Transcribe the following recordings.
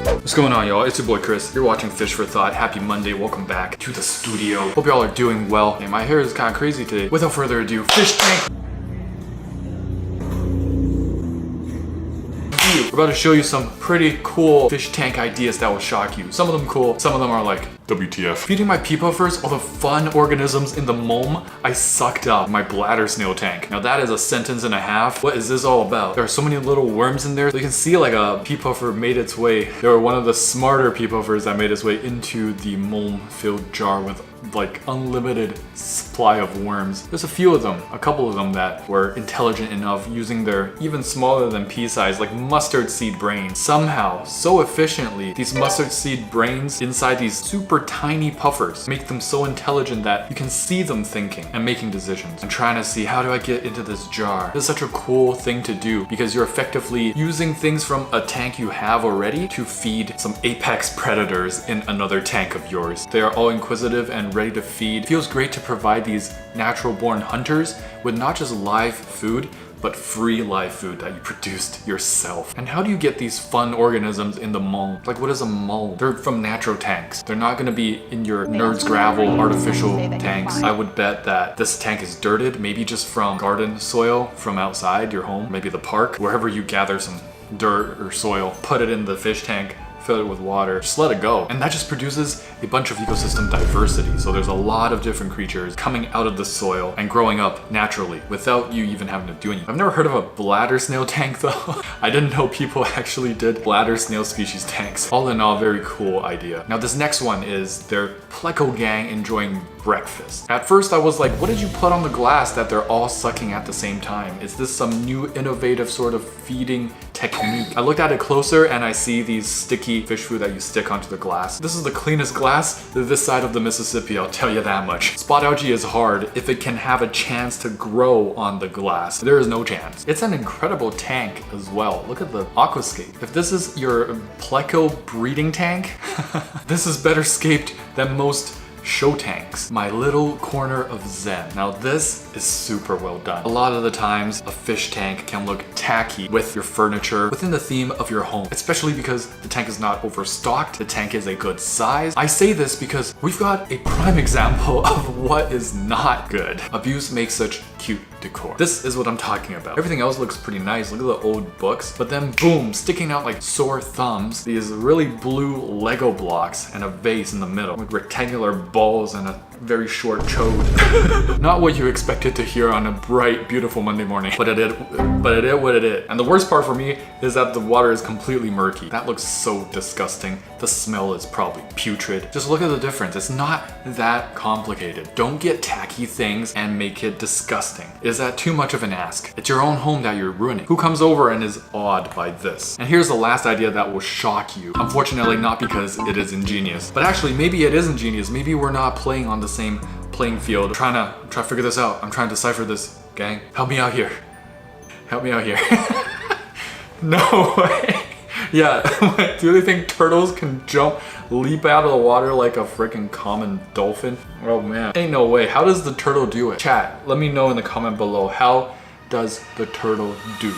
What's going on, y'all? It's your boy Chris. You're watching Fish for Thought. Happy Monday. Welcome back to the studio. Hope y'all are doing well. And my hair is kind of crazy today. Without further ado, fish tank. We're about to show you some pretty cool fish tank ideas that will shock you. Some of them cool, some of them are like, WTF. Feeding my pea puffers all the fun organisms in the mome, I sucked up my bladder snail tank. Now that is a sentence and a half. What is this all about? There are so many little worms in there. You can see like a pea puffer made its way. They were one of the smarter pea puffers that made its way into the mome filled jar with like unlimited supply of worms. There's a few of them, a couple of them that were intelligent enough using their even smaller than pea size, like mustard seed brains. Somehow, so efficiently, these mustard seed brains inside these super tiny puffers make them so intelligent that you can see them thinking and making decisions and trying to see, how do I get into this jar? This is such a cool thing to do because you're effectively using things from a tank you have already to feed some apex predators in another tank of yours. They are all inquisitive and ready to feed. It feels great to provide these natural born hunters with not just live food, but free live food that you produced yourself. And how do you get these fun organisms in the mole? Like, what is a mole? They're from natural tanks. They're not gonna be in your Nerds Gravel artificial tanks. I would bet that this tank is dirted, maybe just from garden soil from outside your home, maybe the park, wherever you gather some dirt or soil, put it in the fish tank, fill it with water, just let it go. And that just produces a bunch of ecosystem diversity. So there's a lot of different creatures coming out of the soil and growing up naturally without you even having to do anything. I've never heard of a bladder snail tank though. I didn't know people actually did bladder snail species tanks. All in all, very cool idea. Now this next one is their Pleco gang enjoying breakfast. At first I was like, what did you put on the glass that they're all sucking at the same time? Is this some new innovative sort of feeding technique? I looked at it closer and I see these sticky fish food that you stick onto the glass. This is the cleanest glass this side of the Mississippi, I'll tell you that much. Spot algae is hard if it can have a chance to grow on the glass. There is no chance. It's an incredible tank as well. Look at the aquascape. If this is your Pleco breeding tank, this is better scaped than most show tanks. My little corner of zen. Now this is super well done. A lot of the times a fish tank can look tacky with your furniture within the theme of your home, especially because the tank is not overstocked, the tank is a good size. I say this because we've got a prime example of what is not good. Abuse makes such cute decor. This is what I'm talking about. Everything else looks pretty nice. Look at the old books, but then boom, sticking out like sore thumbs, these really blue Lego blocks and a vase in the middle with rectangular balls and a very short chode. Not what you expected to hear on a bright, beautiful Monday morning, but it did what it did. And the worst part for me is that the water is completely murky. That looks so disgusting. The smell is probably putrid. Just look at the difference. It's not that complicated. Don't get tacky things and make it disgusting. Is that too much of an ask? It's your own home that you're ruining. Who comes over and is awed by this? And here's the last idea that will shock you. Unfortunately, not because it is ingenious, but actually maybe it is ingenious. Maybe we're not playing on the same playing field. Trying to figure this out. I'm trying to decipher this, gang. Help me out here. Help me out here. No way. Yeah, do they think turtles can leap out of the water like a freaking common dolphin? Oh man, ain't no way. How does the turtle do it? Chat, let me know in the comment below. How does the turtle do?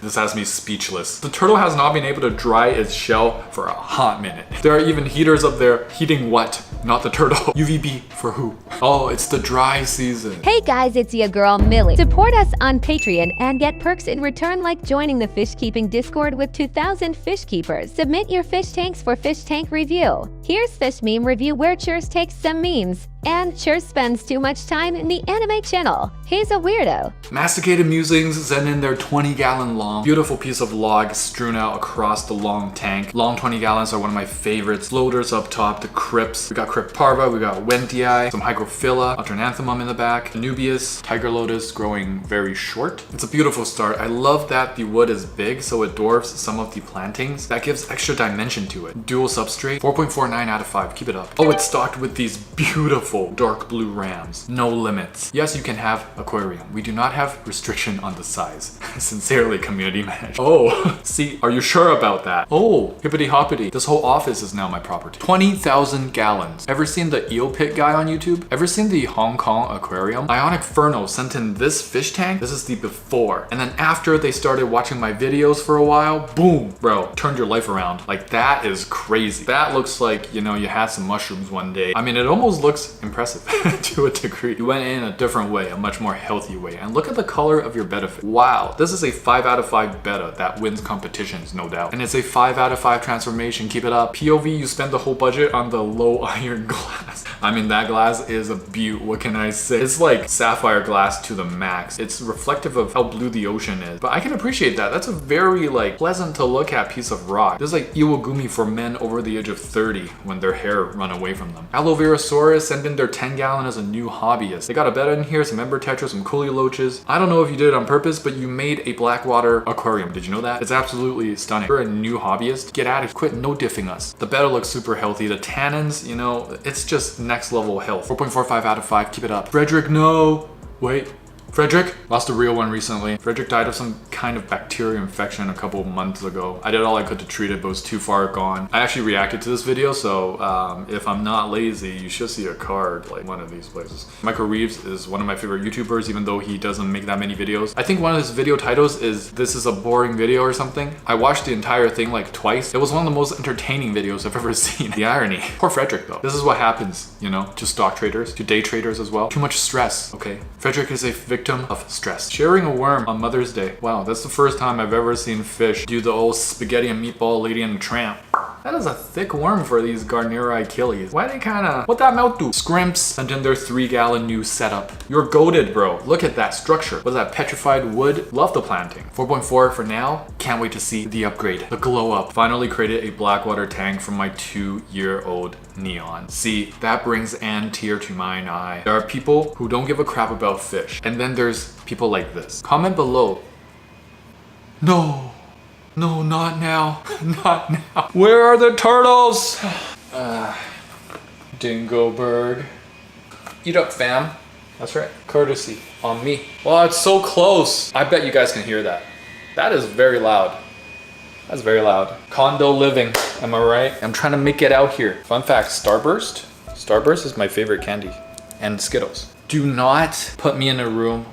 This has me speechless. The turtle has not been able to dry its shell for a hot minute. There are even heaters up there heating what? Not the turtle. UVB for who? Oh, it's the dry season. Hey guys, it's your girl Millie. Support us on Patreon and get perks in return like joining the fish keeping Discord with 2,000 fish keepers. Submit your fish tanks for fish tank review. Here's Fish Meme Review where Churs takes some memes. And Churs spends too much time in the anime channel. He's a weirdo. Masticated musings send in their 20-gallon long, beautiful piece of log strewn out across the long tank. Long 20 gallons are one of my favorites. Floaters up top, the crypts. We got Crypt parva, we got Wentii, some Hygrophila, Alternanthemum in the back, Anubias, Tiger Lotus growing very short. It's a beautiful start. I love that the wood is big, so it dwarfs some of the plantings. That gives extra dimension to it. Dual substrate, 4.49 out of 5. Keep it up. Oh, it's stocked with these beautiful beautiful dark blue rams. No limits. Yes, you can have aquarium. We do not have restriction on the size. Sincerely, community manager. Oh, see, are you sure about that? Oh, hippity hoppity. This whole office is now my property. 20,000 gallons. Ever seen the eel pit guy on YouTube? Ever seen the Hong Kong aquarium? Ionic Furno sent in this fish tank. This is the before. And then after they started watching my videos for a while, boom, bro, turned your life around. Like, that is crazy. That looks like, you know, you had some mushrooms one day. I mean, it almost looks impressive to a degree. You went in a different way, a much more healthy way. And look at the color of your betta fish. Wow, this is a 5 out of 5 betta that wins competitions, no doubt. And it's a 5 out of 5 transformation. Keep it up. POV, you spend the whole budget on the low iron glass. I mean, that glass is a beaut. What can I say? It's like sapphire glass to the max. It's reflective of how blue the ocean is. But I can appreciate that. That's a very like pleasant to look at piece of rock. This is like Iwagumi for men over the age of 30 when their hair run away from them. Aloe Vera Saurus sent in their 10 gallon as a new hobbyist. They got a betta in here, some ember tetra, some coolie loaches. I don't know if you did it on purpose, but you made a Blackwater aquarium. Did you know that? It's absolutely stunning. You're a new hobbyist. Get at it. Quit no diffing us. The betta looks super healthy. The tannins, you know, it's just next level health. 4.45 out of 5. Keep it up. Frederick, no. Wait. Frederick lost a real one recently. Frederick died of some kind of bacterial infection a couple of months ago. I did all I could to treat it, but it was too far gone. I actually reacted to this video, so if I'm not lazy, you should see a card like one of these places. Michael Reeves is one of my favorite YouTubers, even though he doesn't make that many videos. I think one of his video titles is "This is a boring video" or something. I watched the entire thing like twice. It was one of the most entertaining videos I've ever seen. The irony. Poor Frederick though. This is what happens, you know, to stock traders, to day traders as well. Too much stress, okay? Frederick is a victim of stress. Sharing a worm on Mother's Day. Wow, that's the first time I've ever seen fish do the old spaghetti and meatball Lady and the Tramp. That is a thick worm for these Garnera Achilles. Why they kinda... What that mouth do? Scrimps sent in their 3 gallon new setup. You're goated, bro. Look at that structure. What's that? Petrified wood? Love the planting. 4.4 for now. Can't wait to see the upgrade. The glow up. Finally created a Blackwater tank from my 2-year-old Neon. See, that brings an tear to mine eye. There are people who don't give a crap about fish. And then there's people like this. Comment below. No. No, not now. Not now. Where are the turtles? Dingoberg. Eat up, fam. That's right. Courtesy on me. Well, it's so close. I bet you guys can hear that. That is very loud. That's very loud. Condo living, am I right? I'm trying to make it out here. Fun fact, Starburst. Starburst is my favorite candy. And Skittles. Do not put me in a room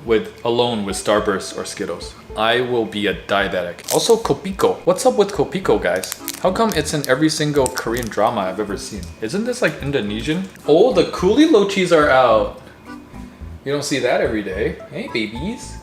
alone with Starburst or Skittles. I will be a diabetic. Also, Kopiko. What's up with Kopiko, guys? How come it's in every single Korean drama I've ever seen? Isn't this like Indonesian? Oh, the coolie loachis are out. You don't see that every day. Hey, babies.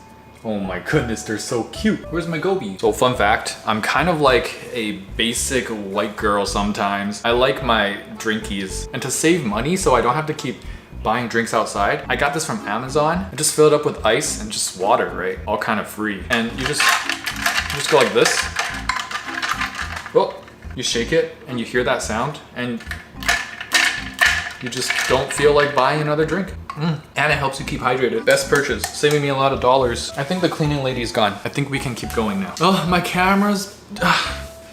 Oh my goodness, they're so cute. Where's my goby? So fun fact, I'm kind of like a basic white girl sometimes. I like my drinkies. And to save money so I don't have to keep buying drinks outside, I got this from Amazon. I just fill it up with ice and just water, right? All kind of free. And you just go like this. Oh, you shake it and you hear that sound and you just don't feel like buying another drink. And it helps you keep hydrated. Best purchase, saving me a lot of dollars. I think the cleaning lady is gone. I think we can keep going now. Oh, my camera's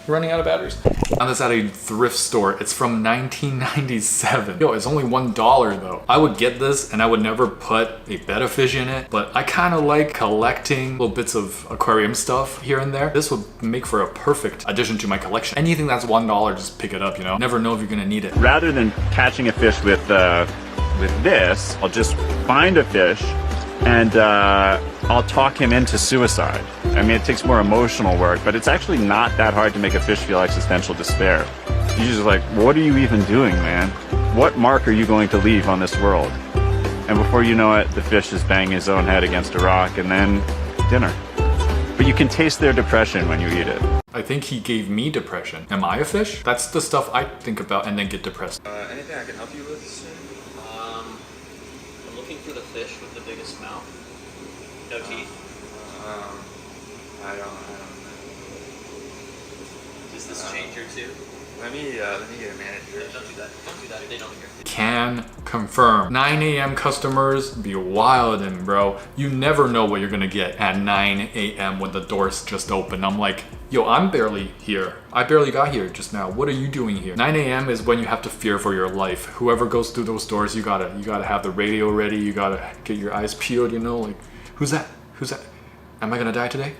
running out of batteries. Found this at a thrift store. It's from 1997. Yo, it's only $1 though. I would get this and I would never put a betta fish in it, but I kind of like collecting little bits of aquarium stuff here and there. This would make for a perfect addition to my collection. Anything that's $1, just pick it up, you know? Never know if you're gonna need it. Rather than catching a fish with this, I'll just find a fish and I'll talk him into suicide. I mean, it takes more emotional work, but it's actually not that hard to make a fish feel existential despair. You're just like, what are you even doing, man? What mark are you going to leave on this world? And before you know it, the fish is banging his own head against a rock and then dinner. But you can taste their depression when you eat it. I think he gave me depression. Am I a fish? That's the stuff I think about and then get depressed. Anything I can help you with? I'm looking for the fish with the biggest mouth. No teeth. I don't know. Does this change your too? Let me get a manager. Don't do that. Don't do that. They don't hear. Can confirm. 9 a.m. customers be wildin', bro. You never know what you're gonna get at 9 a.m. when the doors just open. I'm like, yo, I'm barely here. I barely got here just now. What are you doing here? 9 a.m. is when you have to fear for your life. Whoever goes through those doors, you gotta have the radio ready. You gotta get your eyes peeled, you know, like, who's that? Who's that? Am I gonna die today?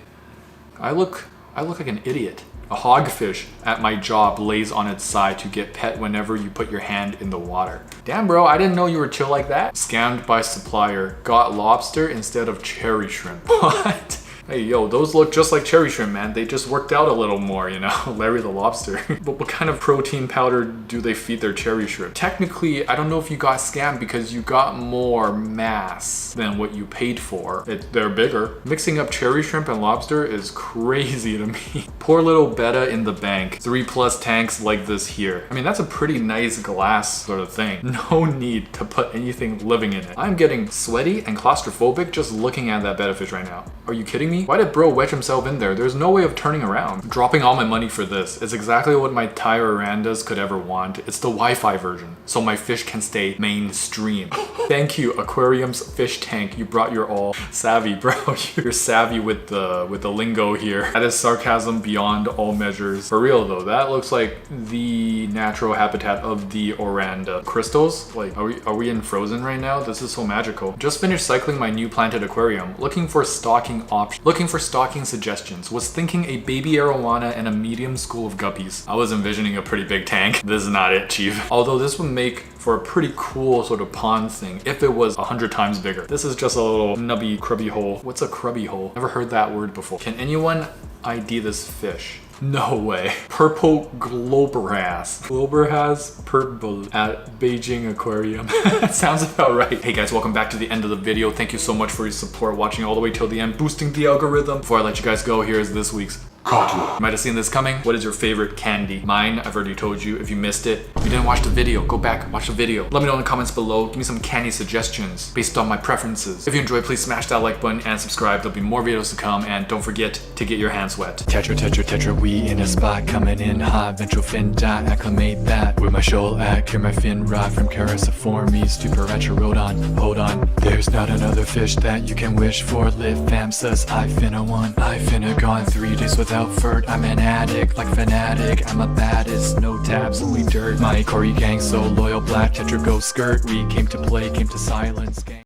I look like an idiot. A hogfish at my job lays on its side to get pet whenever you put your hand in the water. Damn, bro, I didn't know you were chill like that. Scammed by supplier. Got lobster instead of cherry shrimp. What? Hey, yo, those look just like cherry shrimp, man. They just worked out a little more, you know? Larry the lobster. But what kind of protein powder do they feed their cherry shrimp? Technically, I don't know if you got scammed because you got more mass than what you paid for. They're bigger. Mixing up cherry shrimp and lobster is crazy to me. Poor little betta in the bank. 3+ tanks like this here. I mean, that's a pretty nice glass sort of thing. No need to put anything living in it. I'm getting sweaty and claustrophobic just looking at that betta fish right now. Are you kidding me? Why did bro wedge himself in there? There's no way of turning around. Dropping all my money for this is exactly what my Thai Orandas could ever want. It's the Wi-Fi version, so my fish can stay mainstream. Thank you, Aquarium's fish tank. You brought your all. Savvy, bro. You're savvy with the lingo here. That is sarcasm beyond all measures. For real though, that looks like the natural habitat of the Oranda. Crystals? Like, are we in Frozen right now? This is so magical. Just finished cycling my new planted aquarium. Looking for stocking options. Looking for stocking suggestions. Was thinking a baby arowana and a medium school of guppies. I was envisioning a pretty big tank. This is not it, chief. Although this would make for a pretty cool sort of pond thing if it was 100 times bigger. This is just a little nubby crubby hole. What's a crubby hole? Never heard that word before. Can anyone ID this fish? No way. Purple Globerhass. Globerhass purple at Beijing Aquarium. Sounds about right. Hey guys, welcome back to the end of the video. Thank you so much for your support, watching all the way till the end, boosting the algorithm. Before I let you guys go, here is this week's Caught. You might have seen this coming. What is your favorite candy? Mine, I've already told you. If you missed it, if you didn't watch the video, go back, watch the video. Let me know in the comments below. Give me some candy suggestions based on my preferences. If you enjoyed, please smash that like button and subscribe. There'll be more videos to come, and don't forget to get your hands wet. Tetra, we in a spot, coming in hot. Ventral fin dot, acclimate that. With my shoal act, clear my fin rod from Characiformes to Paracherodon. Hold on, there's not another fish that you can wish for. Lit fam says I finna one. I finna gone 3 days without furt. I'm an addict, like fanatic. I'm a baddest, no tabs, only dirt. My Cory gang so loyal, black Tetra go skirt. We came to play, came to silence. Gang.